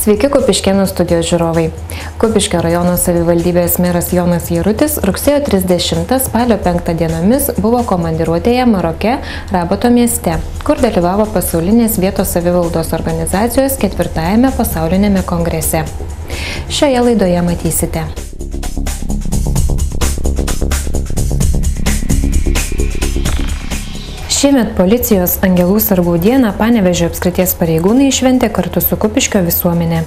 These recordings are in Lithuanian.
Sveiki Kupiškėnų studijos žiūrovai. Kupiškio rajono savivaldybės meras Jonas Jarutis rugsėjo 30 spalio 5 dienomis buvo komandiruotėje Maroke, Rabato mieste, kur dalyvavo pasaulinės vietos savivaldos organizacijos 4-ajame pasauliniame kongrese. Šioje laidoje matysite. Šiemet policijos Angelų sargų dieną Panevėžio apskrities pareigūnai šventė kartu su Kupiškio visuomenė.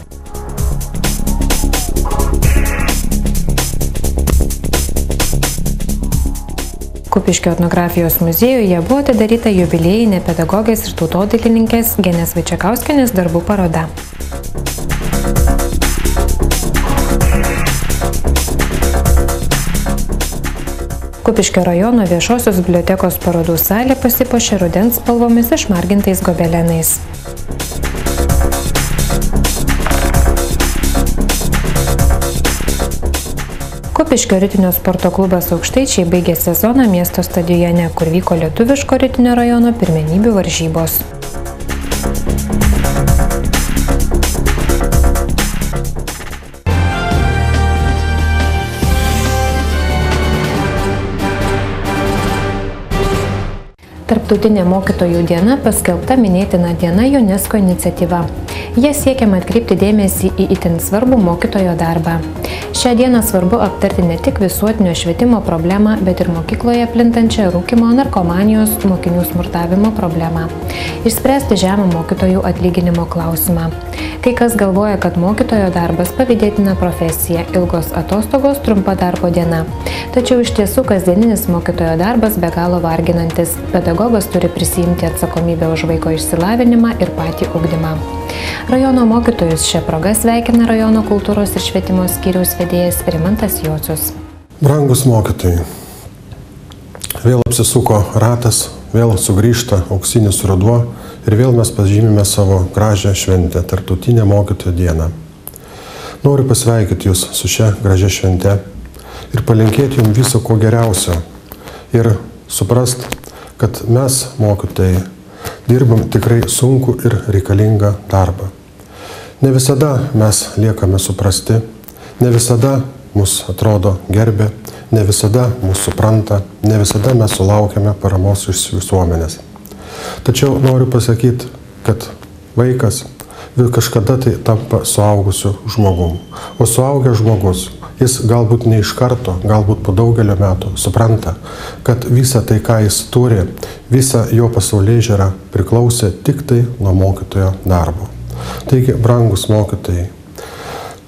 Kupiškio etnografijos muziejuje buvo atidaryta jubiliejinė pedagogės ir tautodailininkės Genės Vaičekauskienės darbų paroda. Kupiškio rajono viešosios bibliotekos parodų salė pasipuošė rudens spalvomis išmargintais gobelenais. Kupiškio ritinio sporto klubas Aukštaičiai baigė sezoną miesto stadione, kur vyko lietuviško ritinio rajono pirmenybių varžybos. Tarptautinė mokytojų diena paskelbta minėtina diena UNESCO iniciatyva. Jie siekiama atkreipti dėmesį į itin svarbų mokytojo darbą. Šią dieną svarbu aptarti ne tik visuotinio švietimo problemą, bet ir mokykloje plintančią rūkymo, narkomanijos, mokinių smurtavimo problemą. Išspręsti žemą mokytojų atlyginimo klausimą. Kai kas galvoja, kad mokytojo darbas pavydėtina profesija, ilgos atostogos, trumpa darbo diena. Tačiau iš tiesų kasdieninis mokytojo darbas be galo varginantis. Pedagogas turi prisiimti atsakomybę už vaiko išsilavinimą ir patį ugdymą. Rajono mokytojus šią progą sveikina rajono kultūros ir švietimo skyriaus vedėjas Rimantas Jocius. Brangus mokytojai, vėl apsisuko ratas, vėl sugrįžta auksinis ruduo ir vėl mes pažymime savo gražią šventę, Tarptautinę mokytojų dieną. Noriu pasveikinti Jūs su šia gražia švente ir palinkėti Jums viso ko geriausio ir suprast, kad mes, mokytojai, dirbam tikrai sunkų ir reikalingą darbą. Ne visada mes liekame suprasti, ne visada mus atrodo gerbė, ne visada mus supranta, ne visada mes sulaukiame paramos iš visuomenės. Tačiau noriu pasakyti, kad vaikas kažkada tai tampa suaugusiu žmogum. O suaugęs žmogus, jis galbūt ne iš karto, galbūt po daugelio metų supranta, kad visa tai, ką jis turi, visa jo pasaulėžiūra priklausė tik tai nuo mokytojo darbo. Taigi, brangus mokytojai,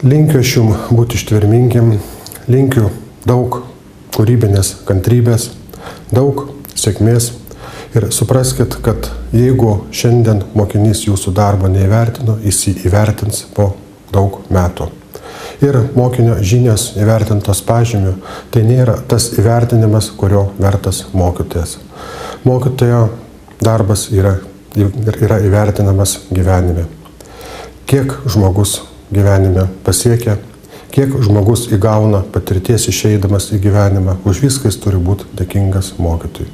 linkiu aš jums būti ištvermingim, linkiu daug kūrybinės kantrybės, daug sėkmės ir supraskit, kad jeigu šiandien mokinys jūsų darbo neįvertino, jis jį įvertins po daug metų. Ir mokinio žinios įvertintos pažymiu, tai nėra tas įvertinimas, kurio vertas mokytojas. Mokytojo darbas yra įvertinamas gyvenime. Kiek žmogus gyvenime pasiekia, kiek žmogus įgauna patirties išeidamas į gyvenimą, už viską jis turi būti dėkingas mokytojui.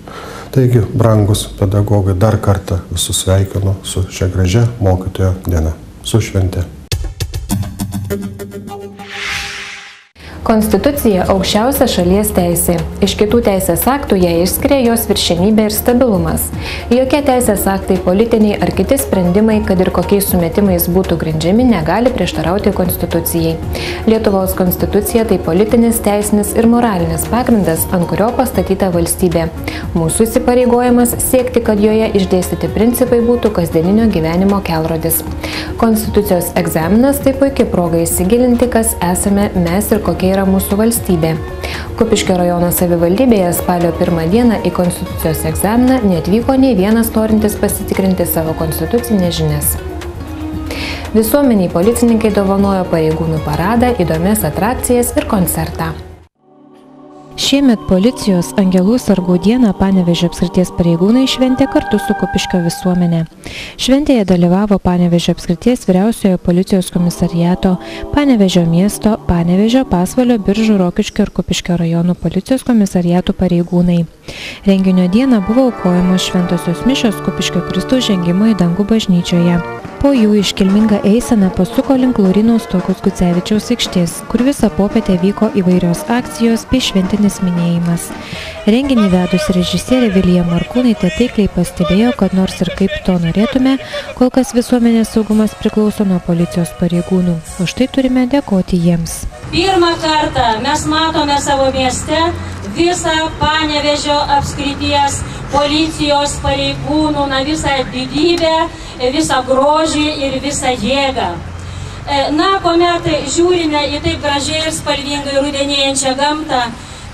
Taigi, brangus pedagogai, dar kartą visus sveikinu su šia gražia mokytojo diena. Su švente. Konstitucija aukščiausia šalies teisė. Iš kitų teisės aktų ją išskiria jos viršenybė ir stabilumas. Jokie teisės aktai, politiniai ar kiti sprendimai, kad ir kokiais sumetimais būtų grindžiami, negali prieštarauti Konstitucijai. Lietuvos konstitucija tai politinis, teisinis ir moralinis pagrindas, ant kurio pastatyta valstybė. Mūsų įsipareigojimas siekti, kad joje išdėstyti principai būtų kasdieninio gyvenimo kelrodis. Konstitucijos egzaminas tai puikia proga įsigilinti, kas esame mes ir kokie yra mūsų valstybė. Kupiškio rajono savivaldybėje spalio 1 dieną į konstitucijos egzaminą neatvyko nei vienas norintis pasitikrinti savo konstitucinės žinias. Visuomeniai policininkai dovanojo pareigūnų paradą, įdomias atrakcijas ir koncertą. Šiemet policijos Angelų sargų dieną Panevėžio apskrities pareigūnai šventė kartu su Kupiškio visuomenė. Šventėje dalyvavo Panevėžio apskrities vyriausiojo policijos komisariato, Panevėžio miesto, Panevėžio, Pasvalio, Biržų, Rokiškio ir Kupiškio rajonų policijos komisariatų pareigūnai. Renginio dieną buvo aukojamos šventosios mišios Kupiškio Kristaus žengimo į dangų bažnyčioje. Po jų iškilminga eisena pasuko link Lauryno Stuokos Gucevičiaus aikštės, kur visą popietę vyko įvairios akcijos bei šventinis minėjimas. Renginį vedusi režisierė Vilija Markūnaitė taikliai pastebėjo, kad nors ir kaip to norėtume, kol kas visuomenės saugumas priklauso nuo policijos pareigūnų. Už tai turime dėkoti jiems. Pirmą kartą mes matome savo mieste visą Panevėžio apskrities policijos pareigūnų, visą didybę, visą grožį ir visą jėgą. Kuomet žiūrime į taip gražiai ir spalvingai rudenėjančią gamtą,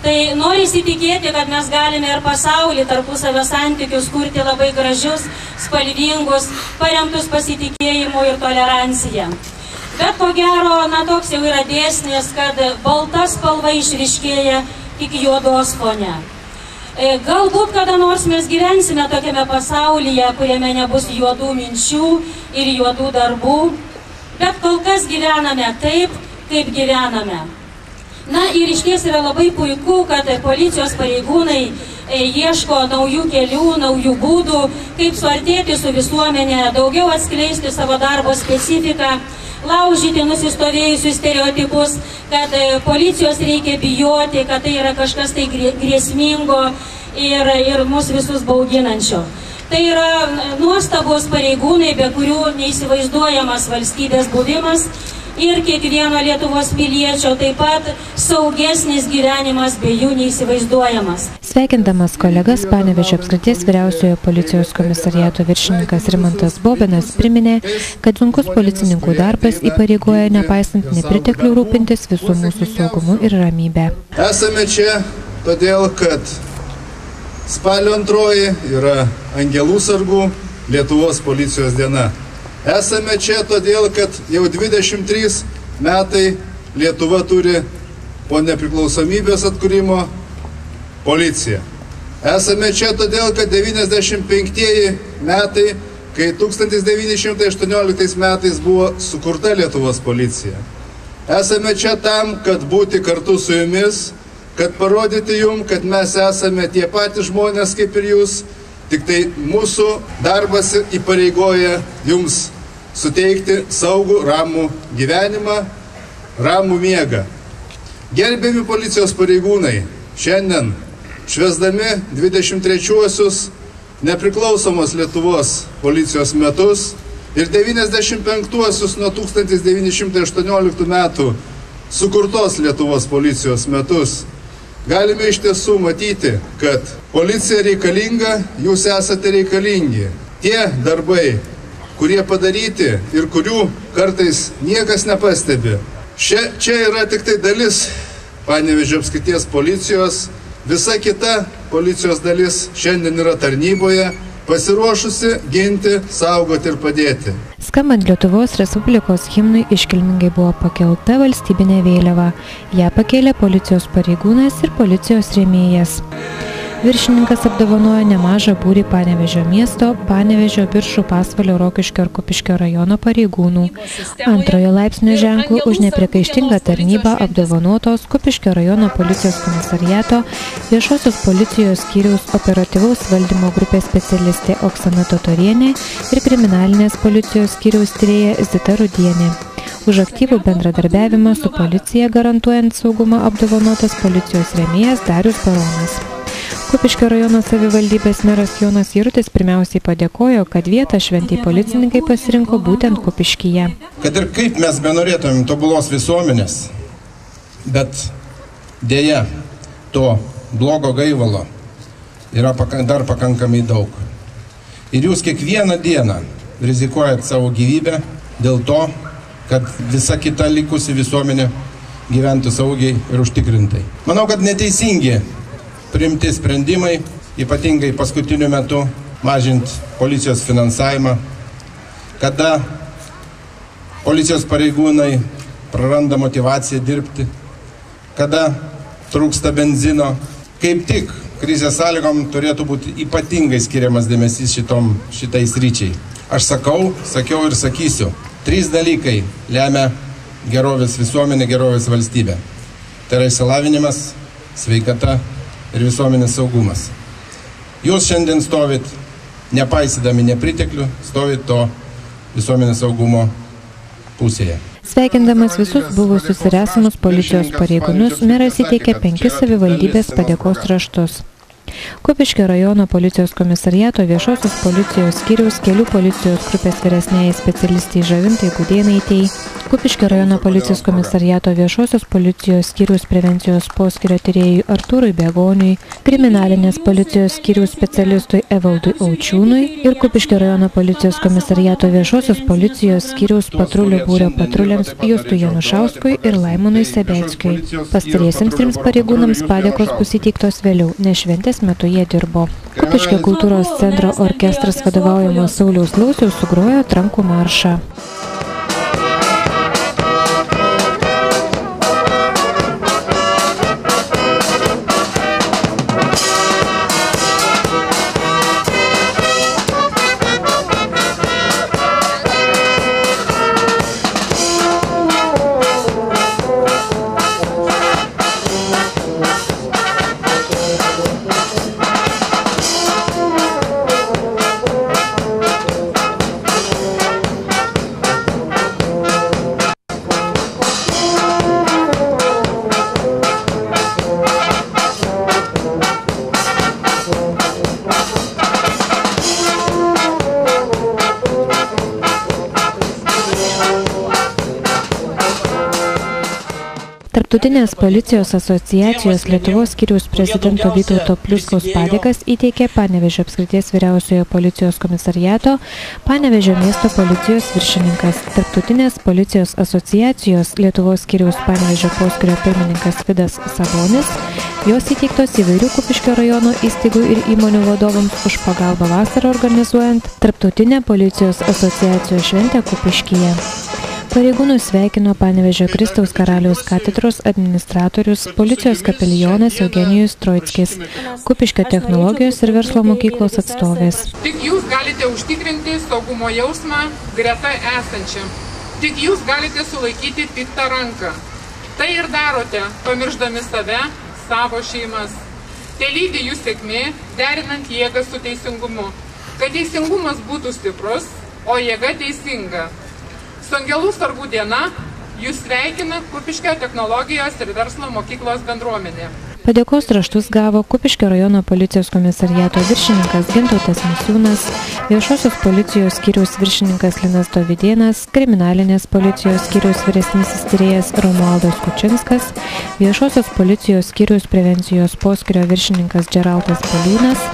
tai norisi tikėti, kad mes galime ir pasaulį tarpusavio santykius kurti labai gražius, spalvingus, paremtus pasitikėjimu ir tolerancija. Bet ko gero, toks jau yra dėsnis, kad balta spalva išryškėja tik juodos fone. Galbūt kada nors mes gyvensime tokiame pasaulyje, kuriame nebus juodų minčių ir juodų darbų, bet kol kas gyvename taip, kaip gyvename. Ir išties yra labai puiku, kad policijos pareigūnai ieško naujų kelių, naujų būdų, kaip suartėti su visuomenė, daugiau atskleisti savo darbo specifiką, laužyti nusistovėjusius stereotipus, kad policijos reikia bijoti, kad tai yra kažkas tai grėsmingo ir mus visus bauginančio. Tai yra nuostabus pareigūnai, be kurių neįsivaizduojamas valstybės buvimas ir kiekvieno Lietuvos piliečio taip pat saugesnis gyvenimas be jų neįsivaizduojamas. Sveikindamas kolegas, Panevėžio apskrities vyriausiojo policijos komisariato viršininkas Rimantas Bobinas priminė, kad sunkus policininkų darbas įpareigoja nepaisant nepriteklių rūpintis visų mūsų saugumu ir ramybę. Esame čia todėl, kad spalio 2 yra Angelų sargų Lietuvos policijos diena. Esame čia todėl, kad jau 23 metai Lietuva turi po nepriklausomybės atkūrimo policiją. Esame čia todėl, kad 95 metai, kai 1918 metais buvo sukurta Lietuvos policija. Esame čia tam, kad būti kartu su jumis, kad parodyti jums, kad mes esame tie patys žmonės kaip ir jūs, tik tai mūsų darbas įpareigoja jums suteikti saugų, ramų gyvenimą, ramų miegą. Gerbiami policijos pareigūnai, šiandien švęsdami 23-uosius nepriklausomos Lietuvos policijos metus ir 95-uosius nuo 1918 metų sukurtos Lietuvos policijos metus, galime iš tiesų matyti, kad policija reikalinga, jūs esate reikalingi. Tie darbai, kurie padaryti ir kurių kartais niekas nepastebi. Čia yra tik tai dalis Panevėžio apskrities policijos, visa kita policijos dalis šiandien yra tarnyboje, pasiruošusi ginti, saugoti ir padėti. Skambant Lietuvos Respublikos himnui iškilmingai buvo pakelta valstybinė vėliava. Ją pakėlė policijos pareigūnas ir policijos rėmėjas. Viršininkas apdovanojo nemažą būrį Panevėžio miesto, Panevėžio, Biržų, Pasvalio, Rokiškio ir Kupiškio rajono pareigūnų. Antrojo laipsnio ženklų už nepriekaištingą tarnybą apdovanotos Kupiškio rajono policijos komisariato viešosios policijos skyriaus operatyvaus valdymo grupės specialistė Oksana Totorienė ir kriminalinės policijos skyriaus tyrėja Zita Rudienė. Už aktyvų bendradarbiavimą su policija garantuojant saugumą apdovanotas policijos rėmėjas Darius Baronas. Kupiškio rajono savivaldybės meras Jonas Jarutis pirmiausiai padėkojo, kad vietą šventieji policininkai pasirinko būtent Kupiškyje. Kad ir kaip mes benorėtumėm tobulos visuomenės, bet dėja to blogo gaivalo yra dar pakankamai daug. Ir jūs kiekvieną dieną rizikuojat savo gyvybę dėl to, kad visa kita likusi visuomenė gyventų saugiai ir užtikrintai. Manau, kad neteisingi priimti sprendimai, ypatingai paskutiniu metu mažinti policijos finansavimą, kada policijos pareigūnai praranda motivaciją dirbti, kada trūksta benzino. Kaip tik krizės sąlygom turėtų būti ypatingai skiriamas dėmesys šitai sryčiai. Aš sakiau ir sakysiu, 3 dalykai lemia gerovės visuomenė, gerovės valstybė. Tai yra išsilavinimas, sveikata ir visuomenės saugumas. Jūs šiandien stovit, nepaisydami nepriteklių, stovit to visuomenės saugumo pusėje. Sveikindamas visus buvusius ir esamus policijos pareigūnus, meras įteikė 5 savivaldybės padėkos raštus. Kupiškio rajono policijos komisariato viešosios policijos skyriaus kelių policijos grupės vyresniai specialistai Žavintai Gudėnaitei, Kupiškio rajono policijos komisariato viešosios policijos skyriaus prevencijos poskyrio tyrėjui Artūrui Begoniui, kriminalinės policijos skyriaus specialistui Evaldui Aučiūnui ir Kupiškio rajono policijos komisariato viešosios policijos skyriaus patrulių būrio patruliams Justui Janušauskui ir Laimonui Sebeckiui. Pastariesiems 3 pareigūnams padėkos bus įteiktos vėliau, nes šventės metu jie dirbo. Kupiškio kultūros centro orkestras vadovaujamas Sauliaus Lauciaus sugrojo trankų maršą. Tarptautinės policijos asociacijos Lietuvos skyriaus prezidento Vytauto Pliuskaus padėkas įteikė Panevėžio apskrities vyriausiojo policijos komisariato Panevėžio miesto policijos viršininkas. Tarptautinės policijos asociacijos Lietuvos skyriaus Panevėžio poskyrio pirmininkas Vidas Sabonis. Jos įteiktos įvairių Kupiškio rajono įstaigų ir įmonių vadovams už pagalbą vasarą organizuojant Tarptautinę policijos asociacijos šventę Kupiškyje. Pareigūnus sveikino Panevėžio Kristaus Karaliaus katedros administratorius, policijos kapelionas Eugenijus Troickis, Kupiškio technologijos ir verslo mokyklos atstovės. Tik jūs galite užtikrinti saugumo jausmą greta esančiam. Tik jūs galite sulaikyti piktą ranką. Tai ir darote, pamirždami save, savo šeimas. Tai lydi jų sėkmė, derinant jėgą su teisingumu. Kad teisingumas būtų stiprus, o jėga teisinga. Su Angelų sargų diena jūs sveikina Kupiškio technologijos ir verslo mokyklos bendruomenė. Padėkos raštus gavo Kupiškio rajono policijos komisariato viršininkas Gintautas Misiūnas, viešosios policijos skyriaus viršininkas Linas Dovydėnas, kriminalinės policijos skyriaus vyresnysis tyrėjas Romualdas Kučinskas, viešosios policijos skyriaus prevencijos poskyrio viršininkas Džeraldas Paliūnas,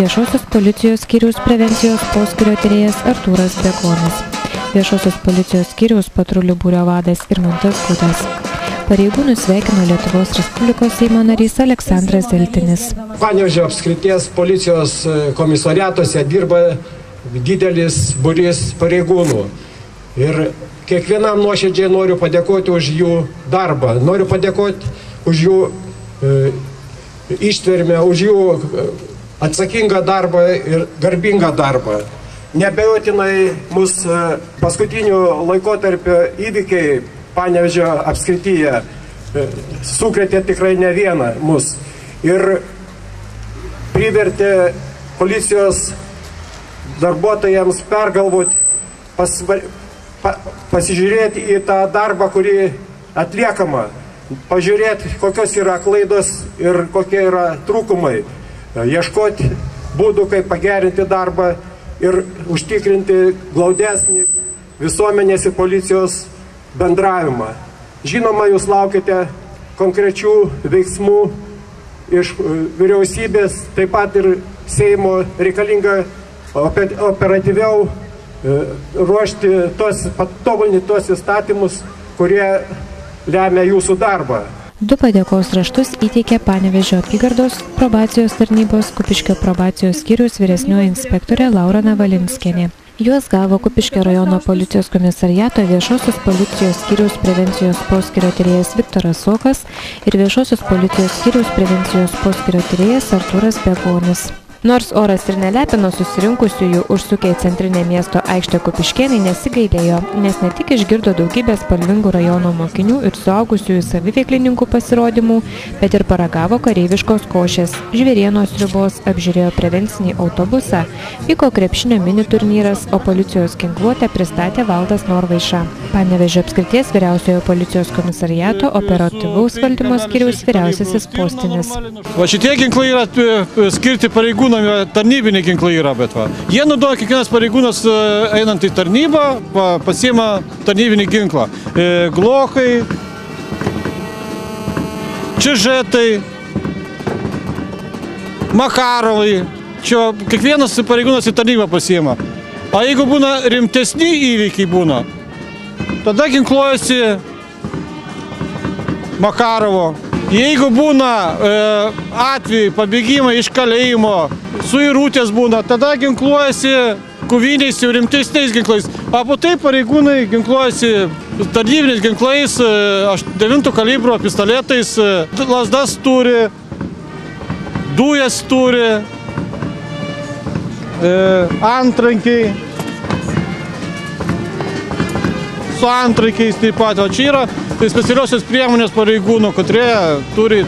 viešosios policijos skyriaus prevencijos poskyrio tyrėjas Artūras Begonis, viešosios policijos skyriaus patrulių būrio vadas Irmantas Gudas. Pareigūnus sveikino Lietuvos Respublikos Seimo narys Aleksandras Zeltinis. Panevėžio apskrities policijos komisariatuose dirba didelis būrys pareigūnų. Ir kiekvienam nuoširdžiai noriu padėkoti už jų darbą. Noriu padėkoti už jų ištvermę, už jų atsakingą darbą ir garbingą darbą. Neabejotinai mūsų paskutinių laikotarpio įvykiai Panevėžio apskrityje sukrėtė tikrai ne vieną mus ir privertė policijos darbuotojams pergalvoti, pasižiūrėti į tą darbą, kurį atliekama, pažiūrėti, kokios yra klaidos ir kokie yra trūkumai, ieškoti būdų, kaip pagerinti darbą ir užtikrinti glaudesnį visuomenės ir policijos bendravimą. Žinoma, jūs laukite konkrečių veiksmų iš vyriausybės, taip pat ir Seimo reikalinga operatyviau ruošti patobulinti tos įstatymus, kurie lemia jūsų darbą. 2 padėkos raštus įteikė Panevėžio apygardos probacijos tarnybos Kupiškio probacijos skyriaus vyresnioji inspektorė Laura Navalinskienė. Juos gavo Kupiškio rajono policijos komisariato viešosios policijos skyriaus prevencijos poskyrio tyrėjas Viktoras Sokas ir viešosios policijos skyriaus prevencijos poskyrio tyrėjas Artūras Begonis. Nors oras ir nelepino susirinkusiųjų, užsukę į centrinę miesto aikštę Kupiškėnai nesigailėjo, nes ne tik išgirdo daugybę spalvingų rajono mokinių ir suaugusiųjų saviveiklininkų pasirodymų, bet ir paragavo kareiviškos košės, žvėrienos sriubos, apžiūrėjo prevencinį autobusą, vyko krepšinio mini turnyras, o policijos ginkluotę pristatė Valdas Norvaiša. Panevėžio apskrities vyriausiojo policijos komisariato operatyvaus valdymo skyriaus vyriausiasis postinis. Va šitie ginklai yra skirti pareigūnam, tarnybiniai ginklai yra, bet va. Jie naudoja, kiekvienas pareigūnas einant į tarnybą, pasiima tarnybinį ginklą. Glokai, čižetai, makarovai. Čia kiekvienas pareigūnas į tarnybą pasiima. O jeigu būna rimtesni įvykiai būna, tada ginkluojasi Makarovo. Jeigu būna atvejai, pabėgimai iš kalėjimo, suirutės būna, tada ginkluojasi koviniais jau rimtesniais ginklais. O po tai pareigūnai ginkluojasi tarnybiniais ginklais, 9 kalibro pistoletais, lazdas turi, dujas turi, antrankiai, su antrankiais taip pat. O čia yra specialiosios priemonės pareigūnų, kurie turi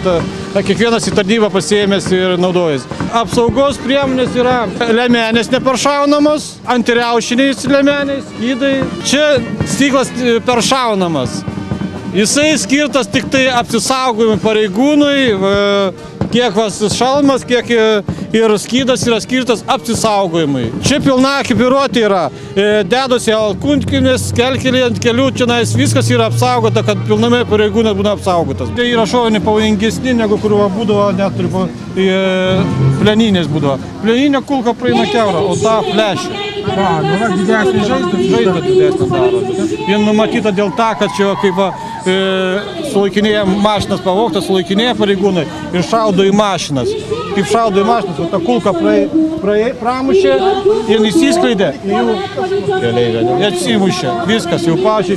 kiekvienas į tarnybą pasiėmęs ir naudojas. Apsaugos priemonės yra liemenės neperšaunamos, antiriaušiniais liemeniais, skydai. Čia stiklas peršaunamas. Jisai skirtas tik tai apsisaugojimui pareigūnui, kiek šalmas, kiek ir skydas yra skirtas apsisaugojimui. Čia pilna ekipiruotė yra. Dedosi alkūnkinės, kelkeliai ant kelių, čia viskas yra apsaugota, kad pilname pareigūnas būna apsaugotas. Tai yra šoviniai pavojingesni, negu kur būdavo net pleninės būdavo. Pleninė kulka praeina kiaurą, o ta plešia. Didesnį žaizdą didesnį daro. Vien numatyta dėl to, kad čia kaip sulaikinėja mašinas pavogtas, sulaikinėja pareigūnai ir šaudo į mašinas. Kaip šaudo į mašinas, ta kulka pramušė ir įsiskleidė į jų keleivę. Atsimušė, viskas jau pažiūrė,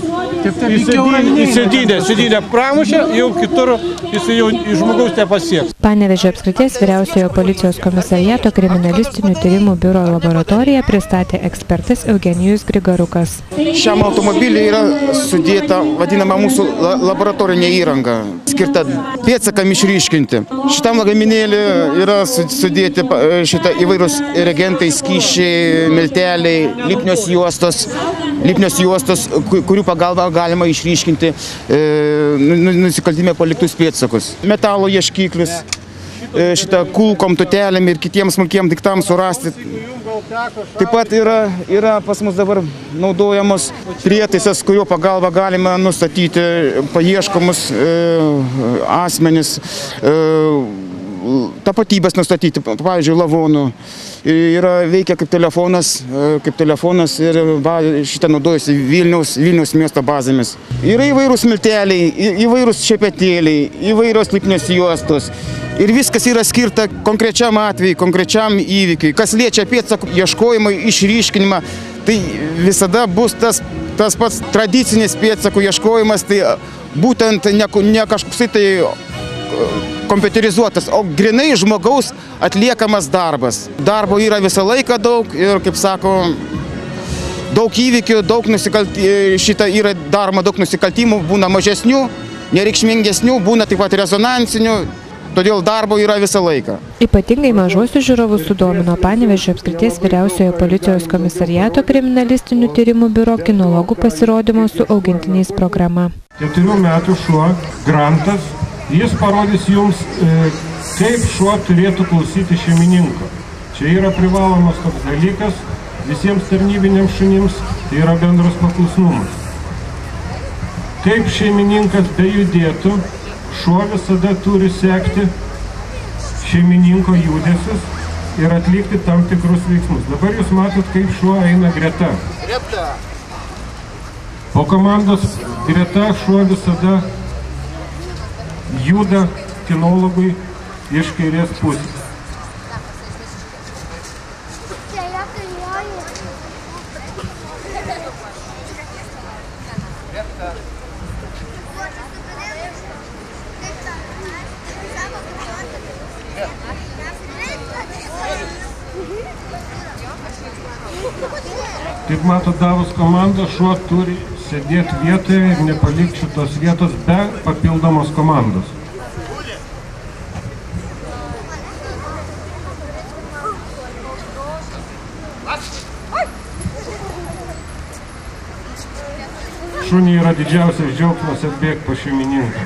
sėdynė pramušė, jau kitur jis jau į žmogaus nepasieks. Panevėžio apskrities vyriausiojo policijos komisariato kriminalistinių tyrimų biuro laboratorija pristatė ekspertas Eugenijus Grigarukas. Šiam automobiliui yra sudėta vadinama mūsų laboratorinė įranga, skirta pėdsakam išryškinti. Šitam lagaminėlį yra sudėti įvairūs reagentai, skysčiai, milteliai, lipnios juostos, kurių pagalba galima išryškinti nusikaltime paliktus pėdsakus. Metalo ieškiklis, kulkom, tutelėm ir kitiems smulkiem daiktams surasti. Taip pat yra pas mus dabar naudojamos prietaisas, kurio pagalba galima nustatyti paieškomus asmenis, tapatybės nustatyti, pavyzdžiui, lavonų. Veikia kaip telefonas ir šitą naudojasi Vilniaus miesto bazėmis. Yra įvairūs milteliai, įvairūs šepetėliai, įvairios lipnios juostos. Ir viskas yra skirta konkrečiam atvejui, konkrečiam įvykiui. Kas liečia pėdsakų ieškojimą, išryškinimą, tai visada bus tas pats tradicinis pėdsakų ieškojimas, tai būtent ne kažkoks tai kompiuterizuotas, o grinai žmogaus atliekamas darbas. Darbo yra visą laiką daug ir, kaip sako, daug įvykių, yra daroma daug nusikaltimų, būna mažesnių, nereikšmingesnių, būna taip pat rezonansinių. Todėl darbo yra visą laiką. Ypatingai mažuosius žiūrovus sudomino Panevėžio apskrities vyriausiojo policijos komisariato kriminalistinių tyrimų biuro kinologų pasirodymo su augintiniais programa. 4 metų šuo Grantas, jis parodys jums, kaip šuo turėtų klausyti šeimininko. Čia yra privalomas toks dalykas visiems tarnybiniams šunims, tai yra bendras paklusnumas. Kaip šeimininkas bejudėtų, šuo visada turi sekti šeimininko judesius ir atlikti tam tikrus veiksmus. Dabar jūs matot, kaip šuo eina greta. Po komandos greta šuo visada juda kinologui iš kairės pusės. Yeah. Kaip matot, davus komandą, šuo turi sėdėti vietoje ir nepalikti šitos vietos be papildomos komandos. Šuniai yra didžiausias džiaugsmas atbėgti po šeimininką.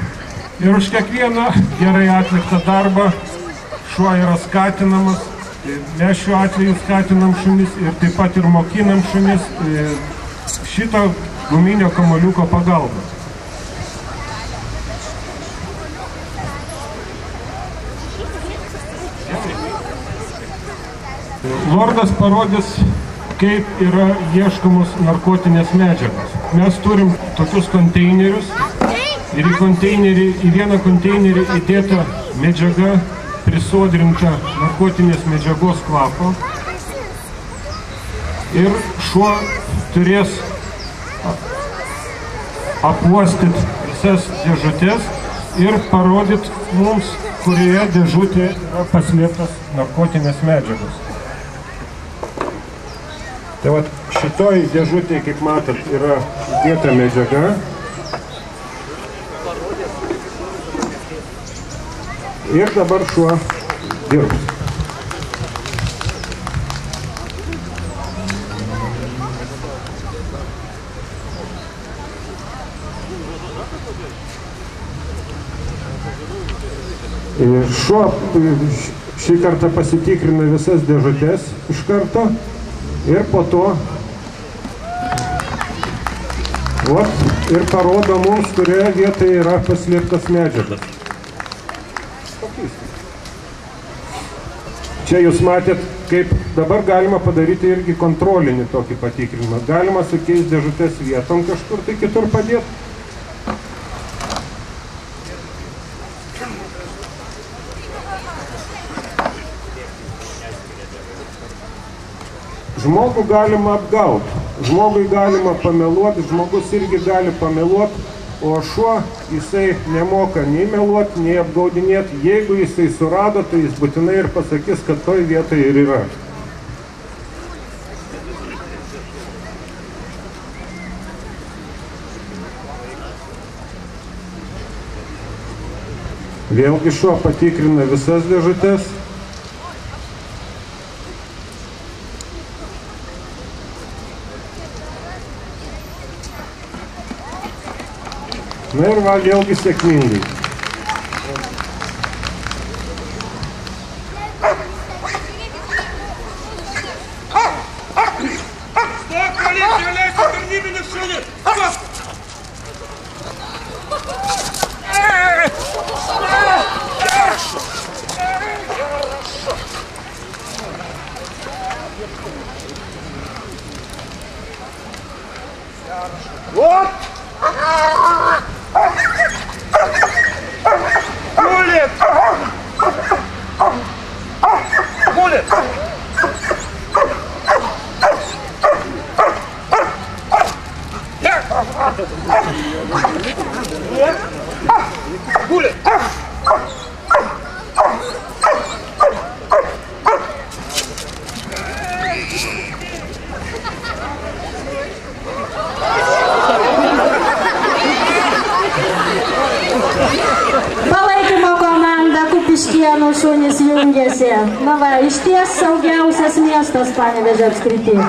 Ir už kiekvieną gerai atliktą darbą šuo yra skatinamas. Mes šiuo atveju skatinam šunis ir taip pat ir mokinam šunis šito guminio kamuoliuko pagalba. Lordas parodys, kaip yra ieškomos narkotinės medžiagos. Mes turim tokius konteinerius ir į vieną konteinerį įdėta medžiaga, prisodrinta narkotinės medžiagos kvapo. Ir šuo turės apuostyti visas dėžutės ir parodyti mums, kurioje dėžutė yra paslėptas narkotinės medžiagos. Tai vat šitoj dėžutėje, kaip matot, yra įdėta medžiaga. Ir dabar šuo dirbs. Šuo šį kartą pasitikrina visas dėžutės iš karto ir po to ir parodo mums, kurioje vietoje yra paslėptas medžiagas. Čia jūs matėt, kaip dabar galima padaryti irgi kontrolinį tokį patikrinimą. Galima sukeisti dėžutės vietom kažkur tai kitur padėti. Žmogų galima apgauti, žmogui galima pameluoti, žmogus irgi gali pameluoti, o šuo jisai nemoka nei meluoti, nei apgaudinėti. Jeigu jisai surado, tai jis būtinai ir pasakys, kad toj vietoje ir yra. Vėlgi šuo patikrina visas dėžutės. Na ir va, vėlgi sėkmingai. Stop, policija, leisi tarnybinis šunis! Stop! Вот! Булит! Булит! Булит! Palaikymo komanda Kupiškėnų šunys jungiasi. Na va, išties saugiausias miestas Panevėžio apskrityje.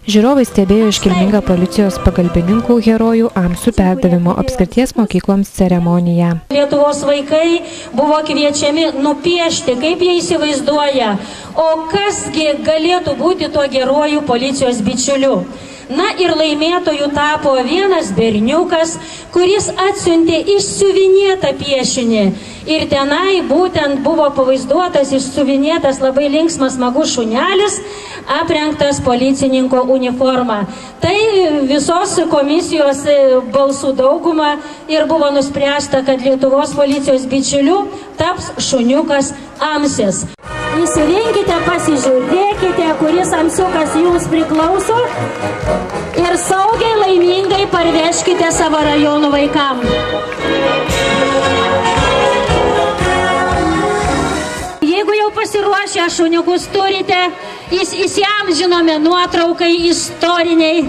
Žiūrovai stebėjo iškilmingą policijos pagalbininkų herojų amsų perdavimo apskrities mokykloms ceremoniją. Lietuvos vaikai buvo kviečiami nupiešti, kaip jie įsivaizduoja, o kasgi galėtų būti tuo gerojų policijos bičiuliu. Na ir laimėtojų tapo vienas berniukas, kuris atsiuntė išsiuvinėtą piešinį. Ir tenai būtent buvo pavaizduotas išsiuvinėtas labai linksmas smagus šunelis, aprengtas policininko uniforma. Tai visos komisijos balsų dauguma ir buvo nuspręsta, kad Lietuvos policijos bičiuliu taps šuniukas Amsis. Įsirinkite, pasižiūrėkite, kuris amsiukas jums priklauso ir saugiai, laimingai parveškite savo rajonų vaikam. Jeigu jau pasiruošę šuniukus turite, įsiamžinome nuotraukai istoriniai.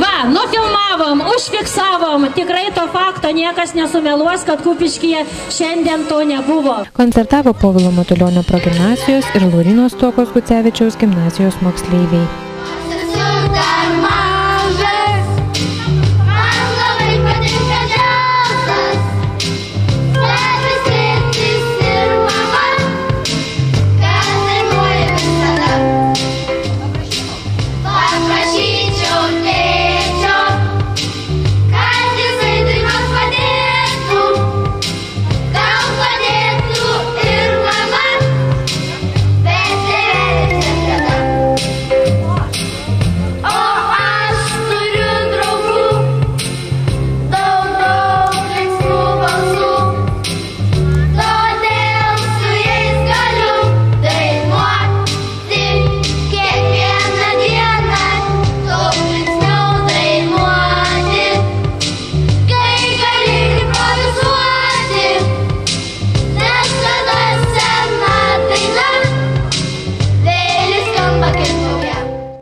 Va, nufilmavom, užfiksavom, tikrai to fakto niekas nesumeluos, kad Kupiškyje šiandien to nebuvo. Koncertavo Povilo Matulionio progimnazijos ir Laurynos Tuokos Gucevičiaus gimnazijos moksleiviai.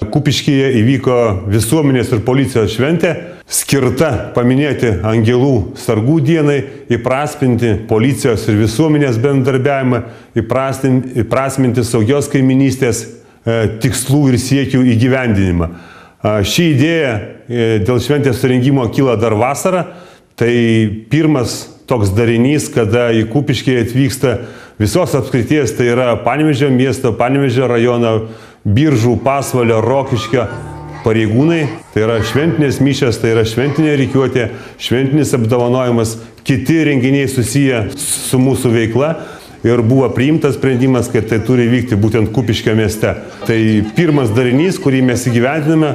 Kupiškyje įvyko visuomenės ir policijos šventė, skirta paminėti Angelų sargų dienai, įprasminti policijos ir visuomenės bendradarbiavimą, įprasminti saugios kaiminystės tikslų ir siekių įgyvendinimą. Ši idėja dėl šventės surengimo kyla dar vasarą, tai pirmas toks darinys, kada į Kupiškį atvyksta visos apskrities, tai yra Panevėžio miesto, Panevėžio rajono, Biržų, Pasvalio, Rokiškio pareigūnai, tai yra šventinės mišios, tai yra šventinė rikiuotė, šventinis apdovanojimas, kiti renginiai susiję su mūsų veikla ir buvo priimtas sprendimas, kad tai turi vykti būtent Kupiškio mieste. Tai pirmas darinys, kurį mes įgyvendiname,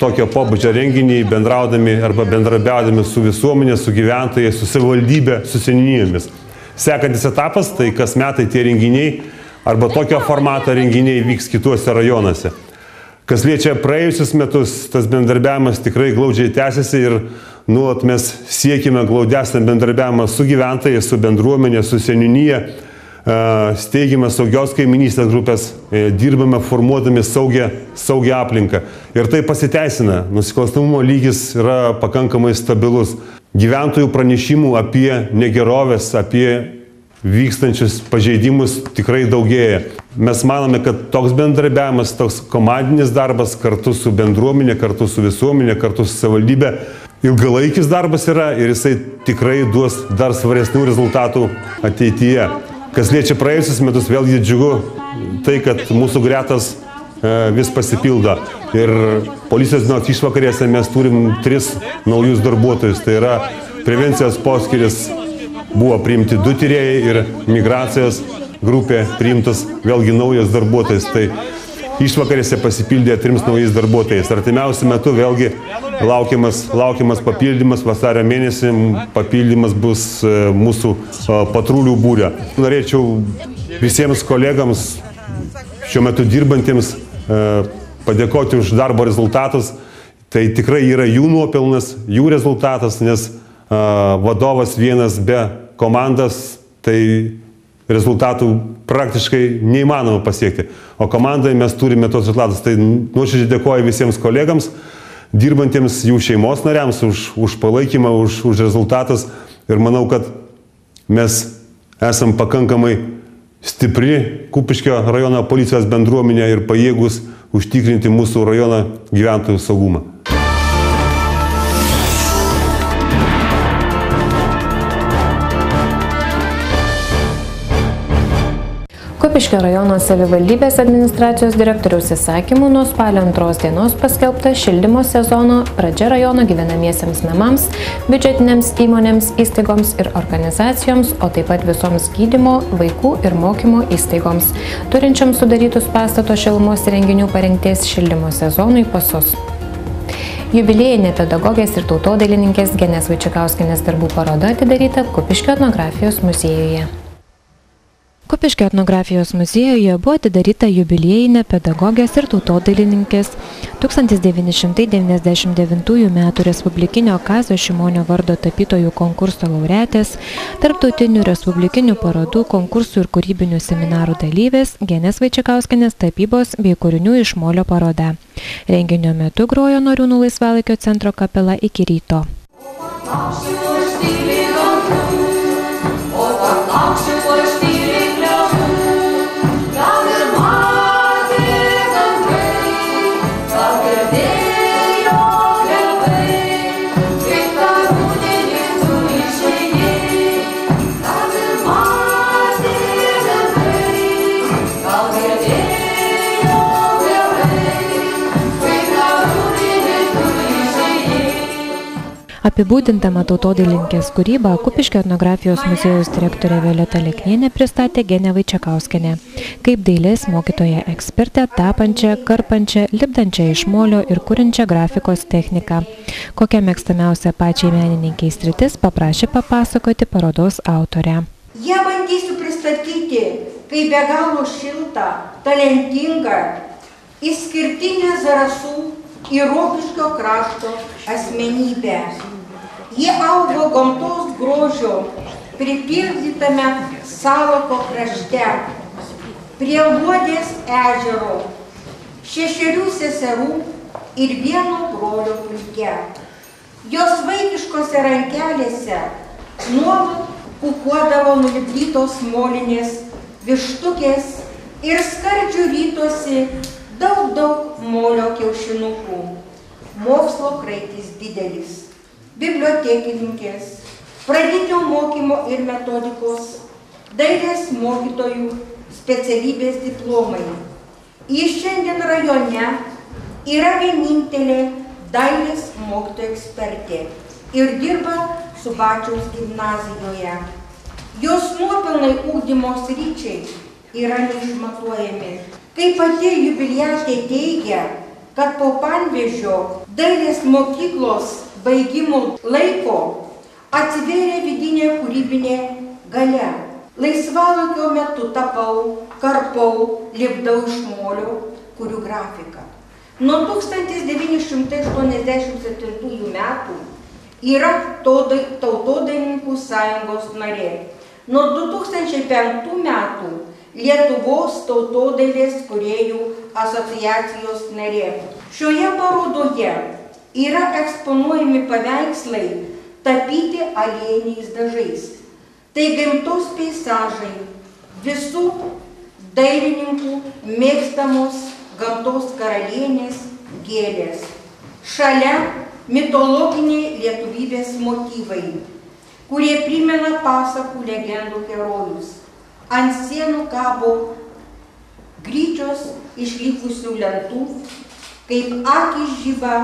tokio pobūdžio renginį bendraudami arba bendrabiaudami su visuomenė, su gyventojais, su savivaldybė, su seniūnijomis. Sekantis etapas, tai kas metai tie renginiai arba tokio formato renginiai vyks kituose rajonuose. Kas liečia praėjusius metus, tas bendradarbiavimas tikrai glaudžiai tęsiasi ir nuolat mes siekime glaudesnį bendradarbiavimą su gyventojais, su bendruomenė, su seniūnyje, steigime saugios kaiminystės grupės, dirbame formuodami saugią aplinką. Ir tai pasiteisina, nusikalstamumo lygis yra pakankamai stabilus. Gyventojų pranešimų apie negerovės, apie vykstančius pažeidimus tikrai daugėja. Mes manome, kad toks bendradarbiavimas, toks komandinis darbas kartu su bendruomenė, kartu su visuomenė, kartu su savivaldybė ilgalaikis darbas yra ir jisai tikrai duos dar svaresnių rezultatų ateityje. Kas liečia praėjusius metus, vėlgi džiugu tai, kad mūsų gretas vis pasipildo. Ir policijos dienos išvakarėse mes turim 3 naujus darbuotojus. Tai yra prevencijos poskyris, buvo priimti 2 tyrėjai ir migracijos grupė priimtas vėlgi naujas darbuotojas. Tai išvakarėse pasipildė 3 naujais darbuotojais. Artimiausiu metu vėlgi laukiamas papildymas, vasario mėnesį papildymas bus mūsų patrulių būrio. Norėčiau visiems kolegams šiuo metu dirbantiems padėkoti už darbo rezultatus. Tai tikrai yra jų nuopelnas, jų rezultatas, nes vadovas vienas be komandas, tai rezultatų praktiškai neįmanoma pasiekti. O komandai mes turime tos rezultatus. Tai nuoširdžiai dėkoju visiems kolegams, dirbantiems jų šeimos nariams už palaikymą, už rezultatus. Ir manau, kad mes esam pakankamai stipri Kupiškio rajono policijos bendruomenė ir pajėgus užtikrinti mūsų rajono gyventojų saugumą. Kupiškio rajono savivaldybės administracijos direktoriaus įsakymu nuo spalio 2 dienos paskelbta šildymo sezono pradžia rajono gyvenamiesiems namams, biudžetinėms įmonėms, įstaigoms ir organizacijoms, o taip pat visoms gydymo, vaikų ir mokymo įstaigoms, turinčioms sudarytus pastato šilumos įrenginių parengties šildymo sezonui pasus. Jubiliejinė pedagogės ir tautodailininkės Genės Vaičikauskienės darbų paroda atidaryta Kupiškio etnografijos muziejuje. Kupiškio etnografijos muziejuje buvo atidaryta jubiliejinė pedagogės ir tautodailininkės 1999 m. Respublikinio Kazio Šimonio vardo tapytojų konkurso laureatės, tarptautinių respublikinių parodų, konkursų ir kūrybinių seminarų dalyvės Genės Vaičekauskienės tapybos bei kūrinių iš molio paroda. Renginio metu grojo Noriūnų laisvalaikio centro kapela iki ryto. Apibūdindama tautodailininkės kūrybą, Kupiškio etnografijos muziejaus direktorė Violeta Leknienė pristatė Genę Vaičekauskienę kaip dailės mokytoją ekspertę, tapančią, karpančią, lipdančią iš molio ir kuriančią grafikos techniką. Kokia mėgstamiausia pačiai menininkiai sritis, paprašė papasakoti parodos autorę. Ją bandysiu pristatyti kaip be galo šiltą, talentingą, išskirtinę Zarasų ir Rokiškio krašto asmenybę. Jie augo gamtos grožio pripildytame Salako krašte, prie Luodės ežero, 6 seserų ir 1 brolio pulke. Jos vaikiškose rankelėse nuolat kukuodavo nulipdytos molinės vištukės ir skardžių rytosi daug molio kiaušinukų. Mokslo kraitis didelis, bibliotekininkės, pradinio mokymo ir metodikos, dailės mokytojų specialybės diplomai. Ji šiandien rajone yra vienintelė dailės mokytoja ekspertė ir dirba Subačiaus gimnazijoje. Jos nuopelnai ugdymo sričiai yra neišmatuojami. Kaip pati jubiliatė teigia, kad po Panevėžio dailės mokyklos baigimo laiko atsivėrė vidinė kūrybinė galia. Laisvalaikio metu tapau, karpau, lipdau iš molio, kuriu grafiką. Nuo 1987 metų yra Tautodailininkų sąjungos narė. Nuo 2005 metų Lietuvos tautodailės kūrėjų asociacijos narė. Šioje parodoje yra eksponuojami paveikslai tapyti aliejiniais dažais. Tai gamtos peizažai, visų dailininkų mėgstamos gamtos karalienės gėlės. Šalia mitologiniai lietuvybės motyvai, kurie primena pasakų legendų herojus. Ant sienų kabo gryčios išlikusių lentų, kaip akys žiba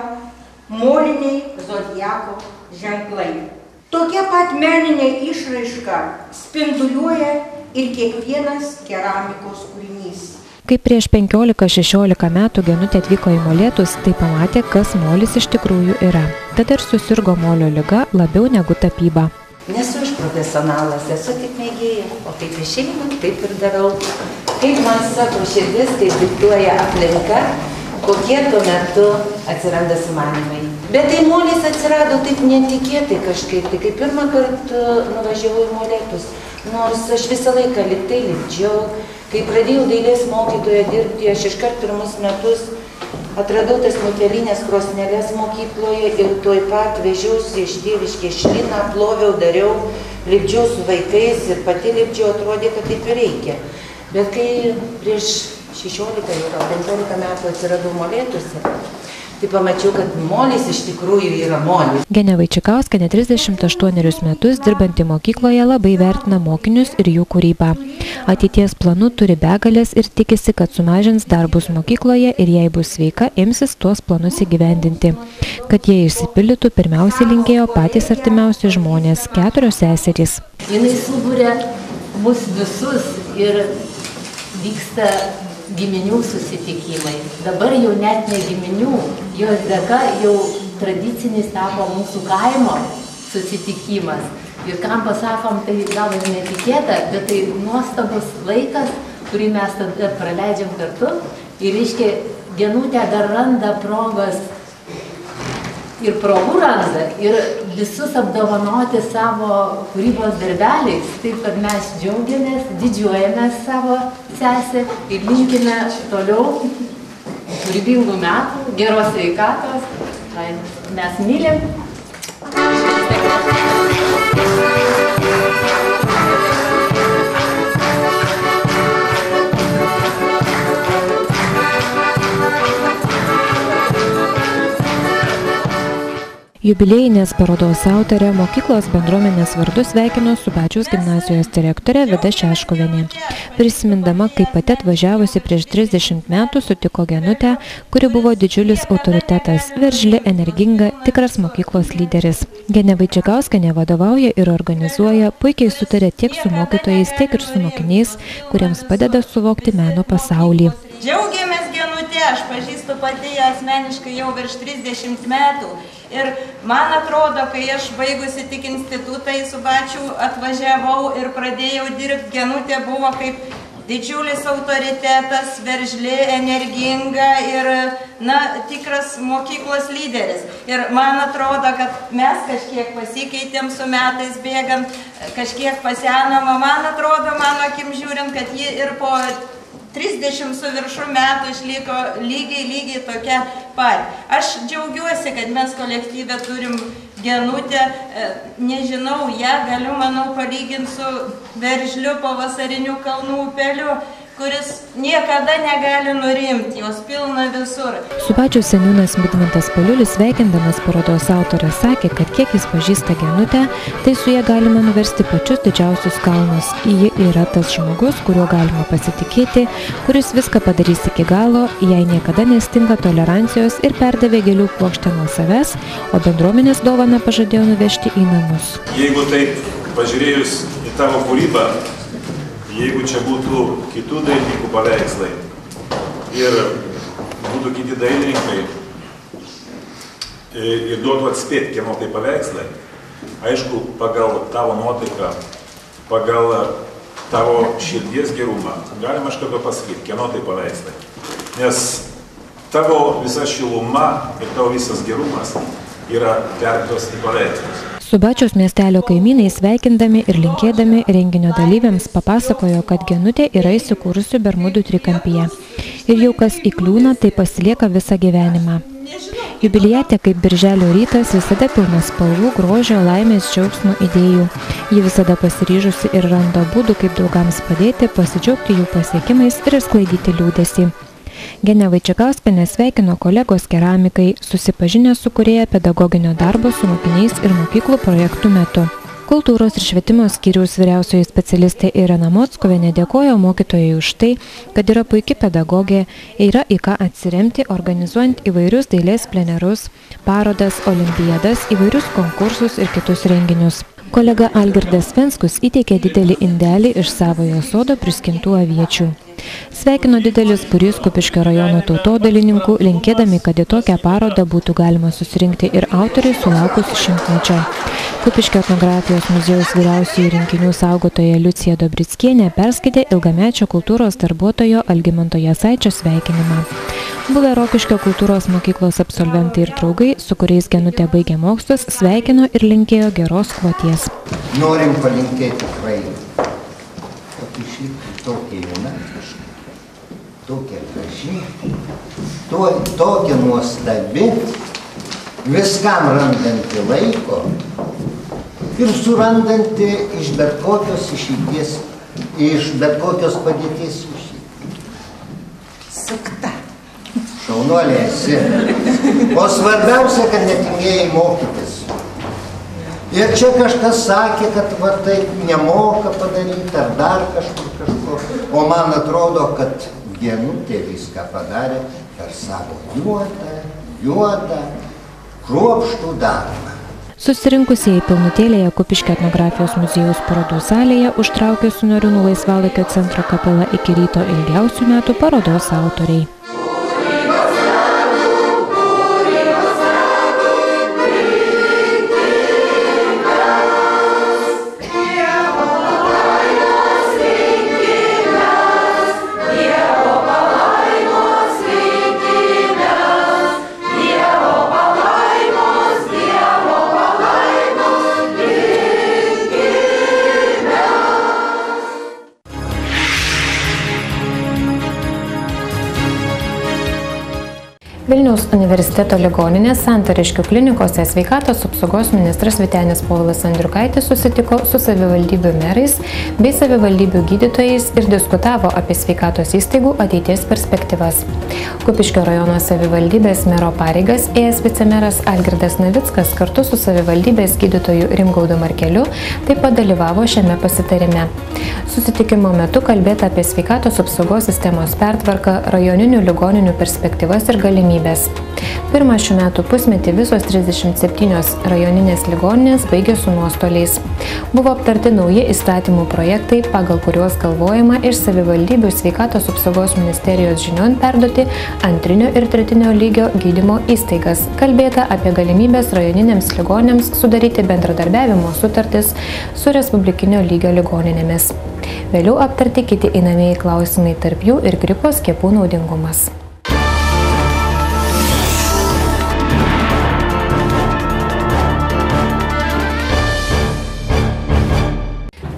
moliniai zodiako ženklai. Tokia pat meninė išraiška spinduliuoja ir kiekvienas keramikos kūrinys. Kai prieš 15-16 metų Genutė atvyko į Molėtus, tai pamatė, kas molis iš tikrųjų yra. Tada ir susirgo molio liga labiau negu tapyba. Nesu iš profesionalas, esu tik mėgėja, o kaip išeina, taip ir darau. Kaip man sako širdis, kaip diktuoja aplinka, kokie tuo metu atsiranda sumanimai. Bet tai molis atsirado taip netikėtai kažkaip, tai kaip pirmą kartą nuvažiavau į Molėtus. Nors aš visą laiką liktai lipdžiau. Kai pradėjau dailės mokytoje dirbti, aš iškart pirmus metus atradau tas mutelinės krosneles mokykloje ir tuoj pat vežiausi iš Tėviškės šliną, ploviau, dariau, lipdžiau su vaikais ir pati lipdžiau, atrodė, kad taip ir reikia. Bet kai prieš 16-15 metų atsiradau Molėtuose, tai pamačiau, kad molis iš tikrųjų yra molis. Genė Vaičekauskienė 38 metus dirbanti mokykloje labai vertina mokinius ir jų kūrybą. Ateities planų turi begalės ir tikisi, kad sumažins darbus mokykloje ir jei bus sveika, imsis tuos planus įgyvendinti. Kad jie išsipildytų, pirmiausiai linkėjo patys artimiausi žmonės, 4 seserys. Jinai subūrė mus visus ir vyksta giminių susitikimai. Dabar jau net ne giminių, jos dėka jau tradicinis tapo mūsų kaimo susitikimas. Ir kam pasakom, tai gal ir netikėta, bet tai nuostabus laikas, kurį mes tada praleidžiam kartu. Ir reiškia, Genutė dar randa progas ir progų randa ir visus apdovanoti savo kūrybos darbeliais. Taip, kad mes džiaugiamės, didžiuojamės savo sesę ir linkime toliau kūrybingų metų, geros sveikatos. Mes mylim. Jubiliejinės parodos autorė mokyklos bendruomenės vardu sveikino Subačiaus gimnazijos direktorė Vida Šeškuvienė. Prisimindama, kaip pati atvažiavusi prieš 30 metų sutiko Genutę, kuri buvo didžiulis autoritetas, veržli, energinga, tikras mokyklos lyderis. Genė Vaičikauskienė vadovauja ir organizuoja, puikiai sutarė tiek su mokytojais, tiek ir su mokiniais, kuriems padeda suvokti meno pasaulį. Džiaugiamės Genutė, aš pažįstu pati asmeniškai jau virš 30 metų. Ir man atrodo, kai aš baigusi tik institutą į Subačių atvažiavau ir pradėjau dirbti, Genutė buvo kaip didžiulis autoritetas, veržli, energinga ir, tikras mokyklos lyderis. Ir man atrodo, kad mes kažkiek pasikeitėm su metais bėgant, kažkiek pasenom, man atrodo, mano akim žiūrint, kad ji ir po 30 su viršų metų išliko lygiai tokia pat. Aš džiaugiuosi, kad mes kolektyve turim Genutę, nežinau, ją galiu, manau, palyginti su veržliu pavasariniu kalnų upeliu, kuris niekada negali nurimti, jos pilna visur. Subačiaus seniūnas Vidmantas Paliulis, sveikindamas parodos autorę, sakė, kad kiek jis pažįsta Genutę, tai su ja galima nuversti pačius didžiausius kalnus. Ji yra tas žmogus, kuriuo galima pasitikėti, kuris viską padarys iki galo, jai niekada nestinga tolerancijos ir perdavė gėlių puokštę nuo savęs, o bendruomenės dovaną pažadėjo nuvežti į namus. Jeigu taip pažiūrėjus į tavo kūrybą, jeigu čia būtų kitų dailininkų paveikslai ir būtų kiti dailininkai ir duotų atspėti, kieno tai paveikslai, aišku, pagal tavo nuotaiką, pagal tavo širdies gerumą, galima iš karto pasakyti, kieno tai paveikslai. Nes tavo visa šiluma ir tavo visas gerumas yra perduotas į paveikslus. Subačiaus miestelio kaimynai sveikindami ir linkėdami renginio dalyviams papasakojo, kad Genutė yra įsikūrusi Bermudų trikampyje. Ir jau kas įkliūna, tai pasilieka visą gyvenimą. Jubiliatė kaip birželio rytas visada pilna spalvų, grožio, laimės, džiaugsmo idėjų. Ji visada pasiryžusi ir randa būdų, kaip draugams padėti, pasidžiaugti jų pasiekimais ir sklaidyti liūdesį. Genė Vaičikauskienė sveikino kolegos keramikai, susipažinę su kūrėja pedagoginio darbo su mokiniais ir mokyklų projektų metu. Kultūros ir švietimo skyriaus vyriausioji specialistė Irena Mockuvienė dėkojo mokytojai už tai, kad yra puiki pedagogė, yra į ką atsiremti, organizuojant įvairius dailės plenerus, parodas, olimpiadas, įvairius konkursus ir kitus renginius. Kolega Algirdas Venskus įteikė didelį indelį iš savojo sodo priskintų aviečių. Sveikino didelis būrys Kupiškio rajono tautodalininkų, linkėdami, kad į tokią parodą būtų galima susirinkti ir autoriai sulaukus 100-mečio. Kupiškio etnografijos muziejaus vyriausioji rinkinių saugotoja Liucija Dobrickienė perskaitė ilgamečio kultūros darbuotojo Algimanto Jasaičio sveikinimą. Buvę Rokiškio kultūros mokyklos absolventai ir draugai, su kuriais Genutė baigė mokslus, sveikino ir linkėjo geros kloties. Norim palinkėti tikrai, kad išliktų tokia jaunatviška, tokia graži, tokia nuostabi, viskam randanti laiko ir surandanti iš bet kokios išeities, iš bet kokios padėties išeitį. Sukta. Šaunuolė esi. O svarbiausia, kad netingėjai mokytis. Ir čia kažkas sakė, kad va taip nemoka padaryti, ar dar kažkur. O man atrodo, kad Genutė viską padarė per savo juodą, kruopštų darbą. Susirinkusieji pilnutėlėje Kupiškio etnografijos muziejaus parodų salėje užtraukė su Noriūnų laisvalaikio centro kapela iki ryto ilgiausių metų parodos autoriai. Vilniaus universiteto ligoninės Santariškių klinikose sveikatos apsaugos ministras Vytenis Povilas Andriukaitis susitiko su savivaldybių merais bei savivaldybių gydytojais ir diskutavo apie sveikatos įstaigų ateities perspektyvas. Kupiškio rajono savivaldybės mero pareigas ėjęs vicemeras Algirdas Navickas kartu su savivaldybės gydytoju Rimgaudu Markeliu taip pat dalyvavo šiame pasitarime. Susitikimo metu kalbėta apie sveikatos apsaugos sistemos pertvarką, rajoninių ligoninių perspektyvas ir galimybės. Pirmą šių metų pusmetį visos 37 rajoninės ligoninės baigė su nuostoliais. Buvo aptarti nauji įstatymų projektai, pagal kuriuos galvojama iš savivaldybių sveikatos apsaugos ministerijos žinion perduoti antrinio ir tretinio lygio gydymo įstaigas. Kalbėta apie galimybės rajoninėms ligoninėms sudaryti bendradarbiavimo sutartis su respublikinio lygio ligoninėmis. Vėliau aptarti kiti einamieji klausimai, tarp jų ir gripo skiepų naudingumas.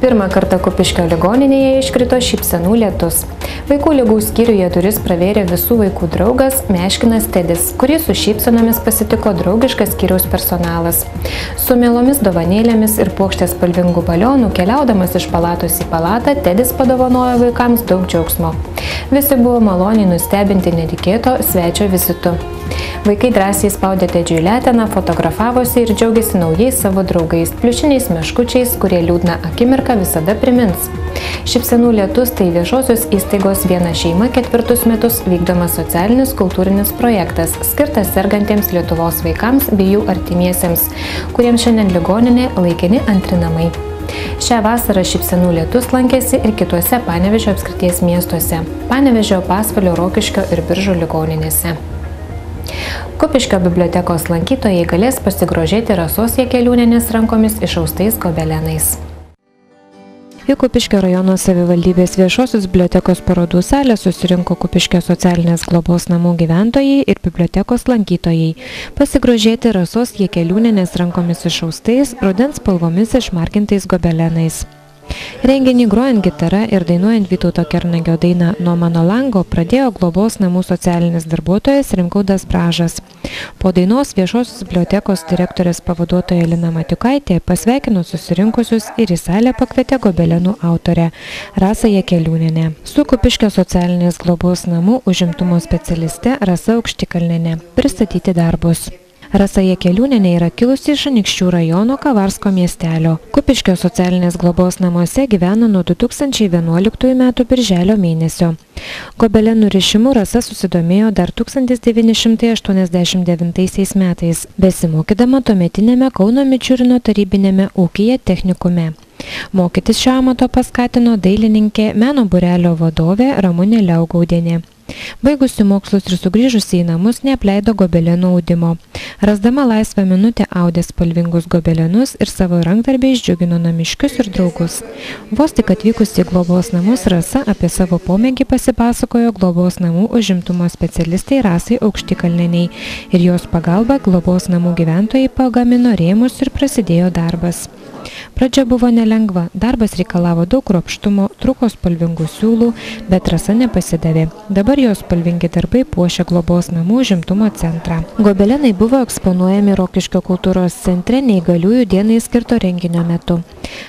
Pirmą kartą Kupiškio ligoninėje iškrito šypsenų lietus. Vaikų ligų skyriuje duris pravėrė visų vaikų draugas Meškinas Tedis, kurį su šypsenomis pasitiko draugiškas skyriaus personalas. Su mielomis dovanėlėmis ir puokštės spalvingų balionų keliaudamas iš palatos į palatą, Tedis padovanojo vaikams daug džiaugsmo. Visi buvo maloniai nustebinti netikėto svečio vizitu. Vaikai drąsiai spaudė Tedžiui leteną, fotografavosi ir džiaugiasi naujais savo draugais, pliušiniais meškučiais, kurie liūdną akimirką visada primins. Šypsenų lietus tai viešosios įstaigos Viena šeima 4 metus vykdomas socialinis kultūrinis projektas, skirtas sergantiems Lietuvos vaikams bei jų artimiesiems, kuriems šiandien ligoninė laikini antri namai. Šią vasarą Šypsenų lietus lankėsi ir kituose Panevėžio apskrities miestuose – Panevėžio, Pasvalio, Rokiškio ir Biržų ligoninėse. Kupiškio bibliotekos lankytojai galės pasigrožėti Rasos Jakeliūnienės rankomis išaustais gobelenais. Į Kupiškio rajono savivaldybės viešosios bibliotekos parodų salę susirinko Kupiškio socialinės globos namų gyventojai ir bibliotekos lankytojai pasigrožėti Rasos Jakeliūnienės rankomis išaustais, rudens spalvomis išmargintais gobelenais. Renginį grojant gitarą ir dainuojant Vytauto Kernagio dainą Nuo mano lango pradėjo globos namų socialinis darbuotojas Rimgaudas Bražas. Po dainos viešosios bibliotekos direktorės pavaduotoja Lina Matiukaitė pasveikino susirinkusius ir į salę pakvietė gobelenų autorę Rasą Jakeliūnienę. Su Kupiškio socialinės globos namų užimtumo specialiste Rasa Aukštikalnienė pristatyti darbus. Rasa Jakeliūnienė yra kilusi iš Anykščių rajono Kavarsko miestelio. Kupiškio socialinės globos namuose gyvena nuo 2011 metų birželio mėnesio. Gobelenų rišimu Rasa susidomėjo dar 1989 metais, besimokydama tuometiniame Kauno Mičiurino tarybinėme ūkyje technikume. Mokytis šio amato paskatino dailininkė meno būrelio vadovė Ramunė Liaugaudienė. Baigusi mokslus ir sugrįžusi į namus neapleido gobelenų audimo. Rasdama laisvą minutę audė spalvingus gobelenus ir savo rankdarbiais džiugino namiškius ir draugus. Vos tik atvykusi į globos namus, Rasa apie savo pomėgį pasipasakojo globos namų užimtumo specialistai Rasai Aukštikalnienei ir jos pagalba globos namų gyventojai pagamino rėmus ir prasidėjo darbas. Pradžia buvo nelengva, darbas reikalavo daug kruopštumo, trūko spalvingų siūlų, bet Rasa nepasidavė. Dabar jos spalvingi darbai puošia globos namų užimtumo centrą. Gobelenai buvo eksponuojami Rokiškio kultūros centre neįgaliųjų dienai skirto renginio metu.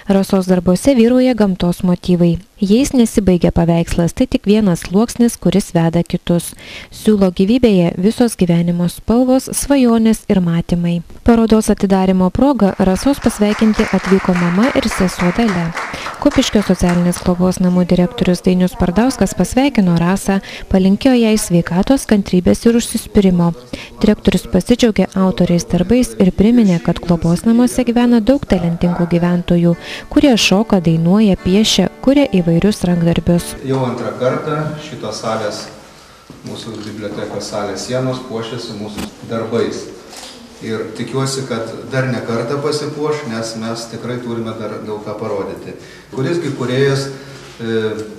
Rasos darbuose vyrauja gamtos motyvai. Jais nesibaigia paveikslas, tai tik vienas sluoksnis, kuris veda kitus. Siūlo gyvybėje visos gyvenimo spalvos, svajonės ir matymai. Parodos atidarimo proga Rasos pasveikinti atvyko mama ir sesuo Dalia. Kupiškio socialinės globos namų direktorius Dainius Pardauskas pasveikino Rasą, palinkėjo jai sveikatos, kantrybės ir užsispyrimo. Direktorius pasidžiaugė autoriais darbais ir priminė, kad globos namuose gyvena daug talentingų gyventojų, kurie šoka, dainuoja, piešia, kuria įvairius rankdarbius. Jau antrą kartą šitos salės, mūsų bibliotekos salės sienos puošiasi mūsų darbais. Ir tikiuosi, kad dar ne kartą pasipuoš, nes mes tikrai turime dar daug ką parodyti. Kurisgi kūrėjas,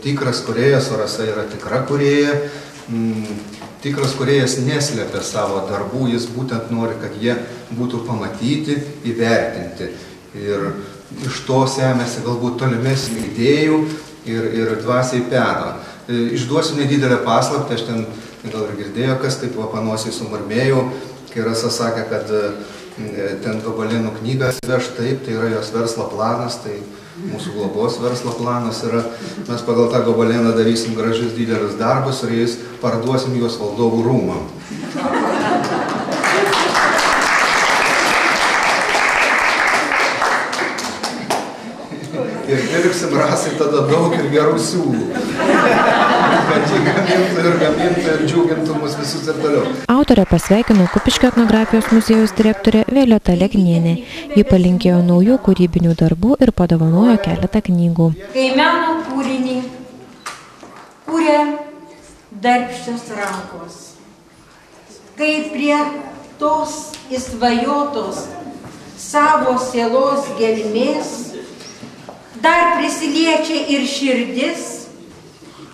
tikras kūrėjas, o Rasa yra tikra kūrėja, tikras kūrėjas neslėpia savo darbų, jis būtent nori, kad jie būtų pamatyti, įvertinti. Ir iš to semėsi galbūt tolimesnių idėjų ir dvasiai peno. Išduosiu nedidelę paslaptį, aš ten gal ir girdėjo, kas taip panosį sumurmėjau, kai Rasa sakė, kad ten Gobelenų knygas veš, taip, tai yra jos verslo planas, tai mūsų globos verslo planas yra, mes pagal tą Gobeleną darysim gražius didelius darbus ir jais parduosim juos valdovų rūmam. Ir pirksim Rasai tada daug ir gerų siūlų. Kad jį gamintų ir džiugintų mus visus ir toliau. Autorė pasveikino Kupiškio etnografijos muziejaus direktorė Violeta Leknienė. Ji palinkėjo naujų kūrybinių darbų ir padovanojo keletą knygų. Kai meno kūrinį kūrė darbščios rankos, kai prie tos įsvajotos savo sielos gelmės dar prisiliečia ir širdis,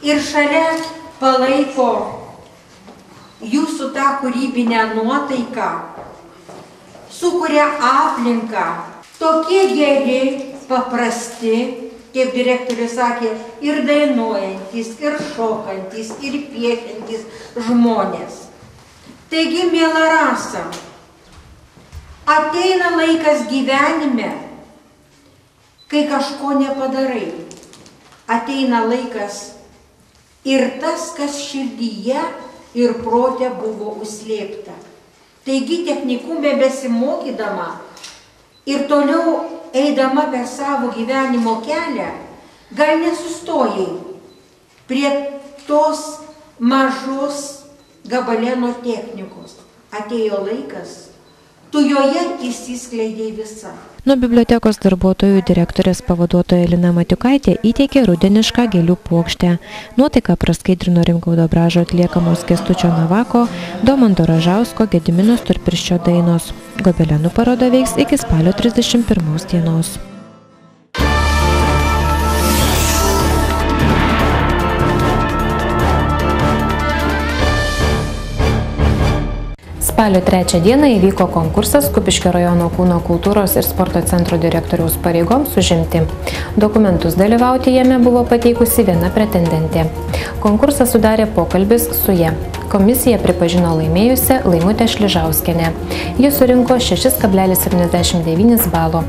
ir šalia palaiko jūsų tą kūrybinę nuotaiką, sukuria aplinką. Tokie geri, paprasti, kaip direktorius sakė, ir dainuojantis, ir šokantis, ir piešiantis žmonės. Taigi, miela Rasa, ateina laikas gyvenime, kai kažko nepadarai. Ateina laikas ir tas, kas širdyje ir prote buvo užslėpta. Taigi technikume besimokydama ir toliau eidama per savo gyvenimo kelią, gal nesustojai prie tos mažos Gobeleno technikos. Atėjo laikas, tu joje įsiskleidėjai visą. Nuo bibliotekos darbuotojų direktorės pavaduotoja Lina Matiukaitė įteikė rudenišką gėlių puokštę. Nuotaiką praskaidrino Rimgaudo Bražo atliekamos Kęstučio Navako, Domanto Ražausko, Gedimino Storpirščio dainos. Gobelenų paroda veiks iki spalio 31 dienos. Spalio 3 dieną įvyko konkursas Kupiškio rajono kūno kultūros ir sporto centro direktoriaus pareigoms užimti. Dokumentus dalyvauti jame buvo pateikusi viena pretendentė. Konkursą sudarė pokalbis su ja. Komisija pripažino laimėjusią Laimutę Šližauskienę. Ji surinko 6,79 balo.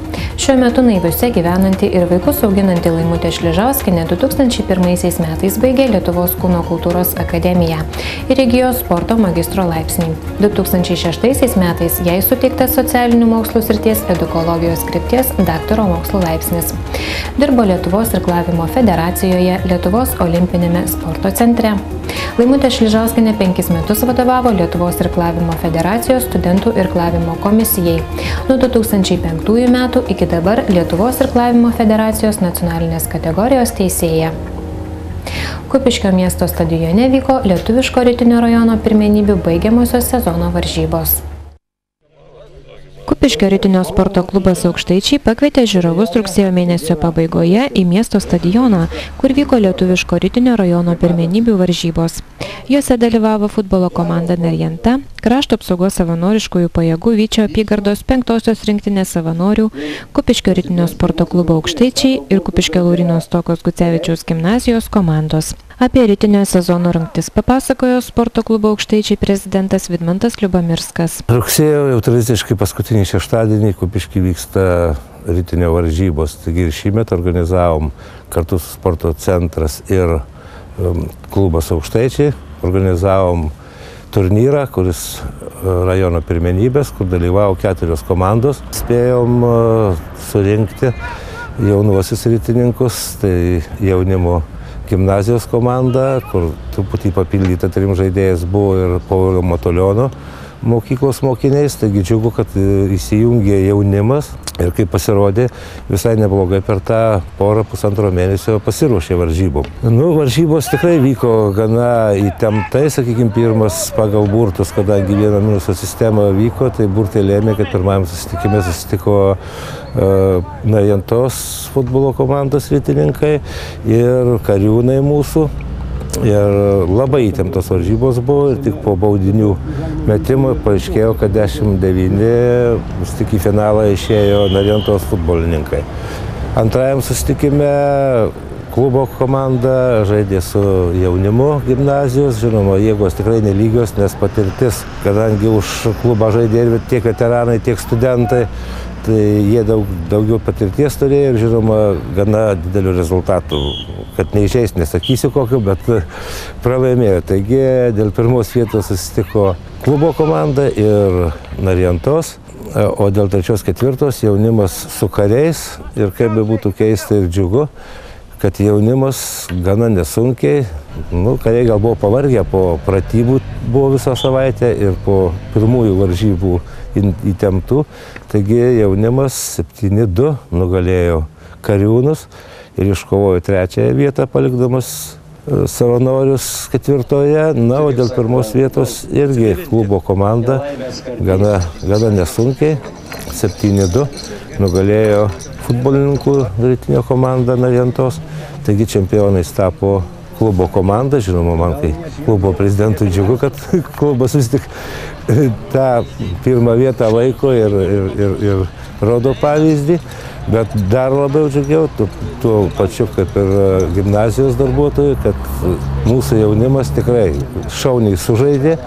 Šiuo metu Naiviuose gyvenanti ir vaikus auginanti Laimutė Šližauskienė 2001 metais baigė Lietuvos kūno kultūros akademiją ir įgijo sporto magistro laipsnį. 2006 metais jai suteiktas socialinių mokslų srities edukologijos krypties daktaro mokslo laipsnis. Dirbo Lietuvos irklavimo federacijoje, Lietuvos olimpinėme sporto centre. Laimutė Šližauskienė 5 metus vadovavo Lietuvos irklavimo federacijos studentų irklavimo komisijai. Nuo 2005 metų iki dabar Lietuvos irklavimo federacijos nacionalinės kategorijos teisėja. Kupiškio miesto stadione vyko lietuviško rytinio rajono pirmenybių baigiamosios sezono varžybos. Kupiškio rytinio sporto klubas Aukštaičiai pakvietė žiūrovus rugsėjo mėnesio pabaigoje į miesto stadioną, kur vyko lietuviško rytinio rajono pirmenybių varžybos. Juose dalyvavo futbolo komanda Narjanta, krašto apsaugos savanoriškųjų pajėgų Vyčio apygardos 5-osios rinktinės savanorių, Kupiškio rytinio sporto klubo Aukštaičiai ir Kupiškio Lauryno Stokos Gucevičiaus gimnazijos komandos. Apie rytinio sezono rungtis papasakojo sporto klubo Aukštaičiai prezidentas Vidmantas Liubamirskas. Rugsėjo jau tradiciškai paskutinį šeštadienį Kupišky vyksta rytinio varžybos. Taigi ir šįmet organizavom kartu su sporto centras ir klubas Aukštaičiai. Organizavom turnyrą, kuris rajono pirmenybės, kur dalyvavo 4 komandos. Spėjom surinkti jaunuosius rytininkus, tai jaunimo gimnazijos komanda, kur truputį papildyta 3 žaidėjas buvo ir Paulio Matulionio mokyklos mokiniais, taigi džiugu, kad įsijungė jaunimas ir kaip pasirodė, visai neblogai per tą pusantro mėnesio pasiruošė varžybom. Varžybos tikrai vyko gana įtemptai, sakykime, pirmas pagal burtus, kadangi vieno minuso sistema vyko, tai burtai lėmė, kad pirmajam susitikime susitiko Narjantos futbolo komandos rytininkai ir kariūnai mūsų. Ir labai įtemptos varžybos buvo ir tik po baudinių metimų paaiškėjo, kad 10-9 tik į finalą išėjo Narjantos futbolininkai. Antrajam susitikime klubo komanda, žaidė su jaunimu gimnazijos, žinoma, jėgos tikrai nelygios, nes patirtis, kadangi už klubą žaidė ir tiek veteranai, tiek studentai, tai jie daugiau patirties turėjo ir, žinoma, gana didelių rezultatų, kad neišeis, nesakysiu kokiu, bet pralaimėjo. Taigi dėl pirmos vietos susitiko klubo komanda ir Narijantos, o dėl trečios ketvirtos jaunimas su kariais ir kaip be būtų keista ir džiugu, kad jaunimas gana nesunkiai, kariai gal buvo pavargę, po pratybų buvo visą savaitę ir po pirmųjų varžybų įtemptų. Taigi jaunimas 7-2 nugalėjo Kariūnus ir iškovojo trečiąją vietą, palikdamas savanorius ketvirtoje. Na, o dėl pirmos vietos irgi klubo komanda gana nesunkiai 7-2 nugalėjo futbolininkų rytinio komanda Narijantos. Taigi čempionais tapo klubo komanda. Žinoma, man kai klubo prezidentui džiugu, kad klubas vis tik tą pirmą vietą laiko ir rodo pavyzdį. Bet dar labiau džiugiau, tuo pačiu kaip ir gimnazijos darbuotojų, kad mūsų jaunimas tikrai šauniai sužaidė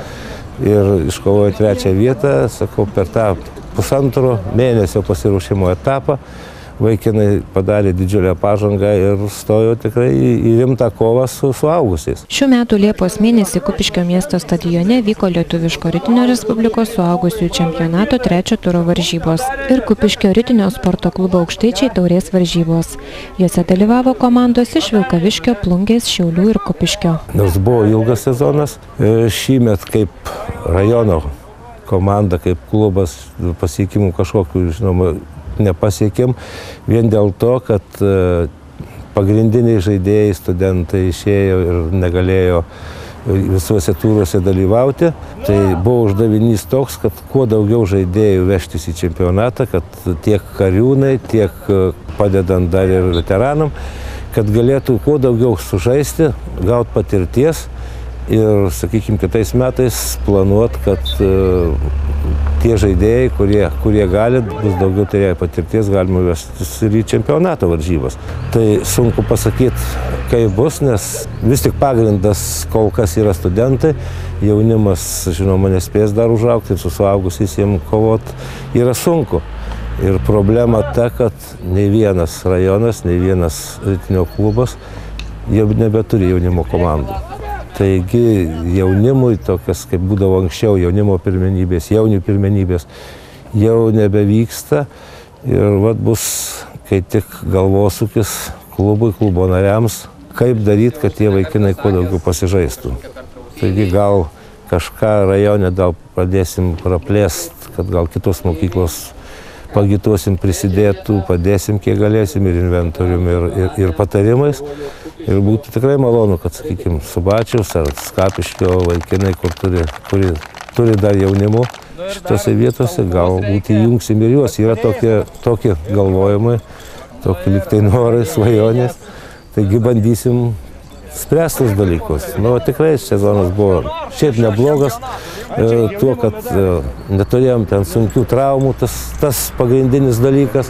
ir iškovojo trečią vietą, sakau, per tą pusantro mėnesio pasiruošimo etapą. Vaikinai padarė didžiulę pažangą ir stojo tikrai į rimtą kovą su suaugusiais. Šių metų Liepos mėnesį Kupiškio miesto stadione vyko Lietuviško ritinio Respublikos suaugusiųjų čempionato 3 turo varžybos ir Kupiškio ritinio sporto klubo Aukštaičiai taurės varžybos. Jose dalyvavo komandos iš Vilkaviškio, Plungės, Šiaulių ir Kupiškio. Nors buvo ilgas sezonas, šįmet kaip rajono komanda, kaip klubas pasiekimų kažkokių, žinoma, nepasiekėm, vien dėl to, kad pagrindiniai žaidėjai, studentai išėjo ir negalėjo visuose turuose dalyvauti. Tai buvo uždavinys toks, kad kuo daugiau žaidėjų vežtis į čempionatą, kad tiek Kariūnai, tiek padedant dar ir veteranam, kad galėtų kuo daugiau sužaisti, gauti patirties ir, sakykime, kitais metais planuoti, kad tie žaidėjai, kurie gali, bus daugiau turėję patirties, galima vestis ir į čempionato varžybas. Tai sunku pasakyti, kaip bus, nes vis tik pagrindas kol kas yra studentai, jaunimas, žinoma, nespės dar užaugti ir su suaugusiais jiems kovoti yra sunku. Ir problema ta, kad nei vienas rajonas, nei vienas ritinio klubas jau nebeturi jaunimo komandų. Taigi jaunimui, tokias kaip būdavo anksčiau, jaunimo pirmenybės, jaunių pirmenybės, jau nebevyksta ir bus, kai tik galvosūkis klubui, klubo nariams, kaip daryti, kad tie vaikinai kuo daugiau pasižaistų. Taigi gal kažką rajone dar pradėsim praplėst, kad gal kitos mokyklos pagituosim, prisidėtų, padėsim kiek galėsim ir inventorium, ir patarimais. Ir būtų tikrai malonu, kad, sakykime, Subačiaus ar Skapiškio vaikinai, kur turi dar jaunimo šitose vietose, galbūt įjungsim ir juos. Yra tokie galvojimai, tokie liktai norai, svajonės. Taigi bandysim spręstus dalykus. Nu, tikrai sezonas buvo šiaip neblogas, tuo, kad neturėjom ten sunkių traumų, tas pagrindinis dalykas.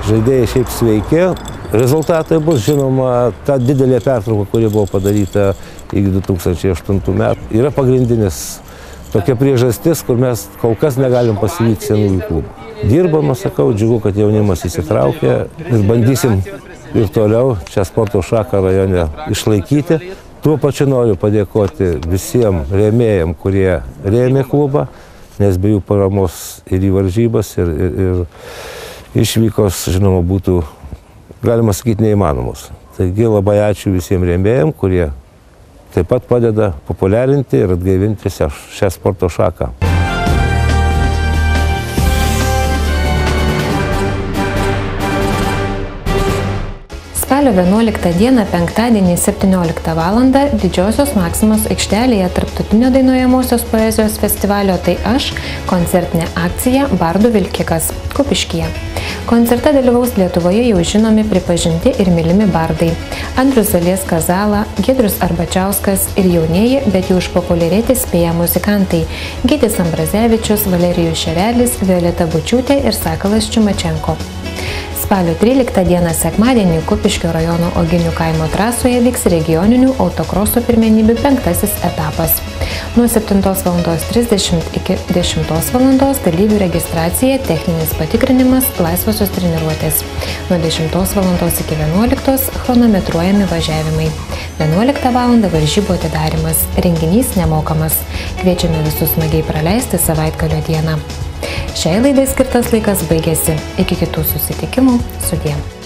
Žaidėjai šiaip sveiki. Rezultatai bus, žinoma, ta didelė pertrauka, kuri buvo padaryta iki 2008 metų, yra pagrindinis tokia priežastis, kur mes kol kas negalim pasivyti senųjų klubų. Dirbama, sakau, džiugu, kad jaunimas įsitraukė ir bandysim ir toliau čia sporto šaką rajone išlaikyti. Tuo pačiu noriu padėkoti visiems rėmėjams, kurie rėmė klubą, nes be jų paramos ir į varžybas, ir išvykos, žinoma, būtų, galima sakyti, neįmanomos. Taigi labai ačiū visiems rėmėjams, kurie taip pat padeda populiarinti ir atgaivinti šią sporto šaką. Spalio 11 dieną, penktadienį 17 val. Didžiosios Maksimos aikštelėje Tarptautinio dainuojamosios poezijos festivalio Tai aš koncertinė akcija Bardų Vilkikas Kupiškyje. Koncerte dalyvaus Lietuvoje jau žinomi, pripažinti ir mylimi bardai Andrius Zalieska Zala, Giedrius Arbačiauskas ir jaunieji, bet jau išpopuliarėti spėję muzikantai Gytis Ambrazevičius, Valerijus Šerelis, Violeta Bučiūtė ir Sakalas Čiumačenko. Spalio 13 dieną sekmadienį Kupiškio rajono Oginių kaimo trasoje vyks regioninių autokroso pirmenybių 5 etapas. Nuo 7:30 iki 10:00 dalyvių registracija, techninis patikrinimas, laisvosios treniruotės. Nuo 10:00 iki 11:00 chronometruojami važiavimai. 11 val. Varžybų atidarimas. Renginys nemokamas. Kviečiame visus smagiai praleisti savaitgalio dieną. Šiai laidai skirtas laikas baigėsi. Iki kitų susitikimų. Sudie.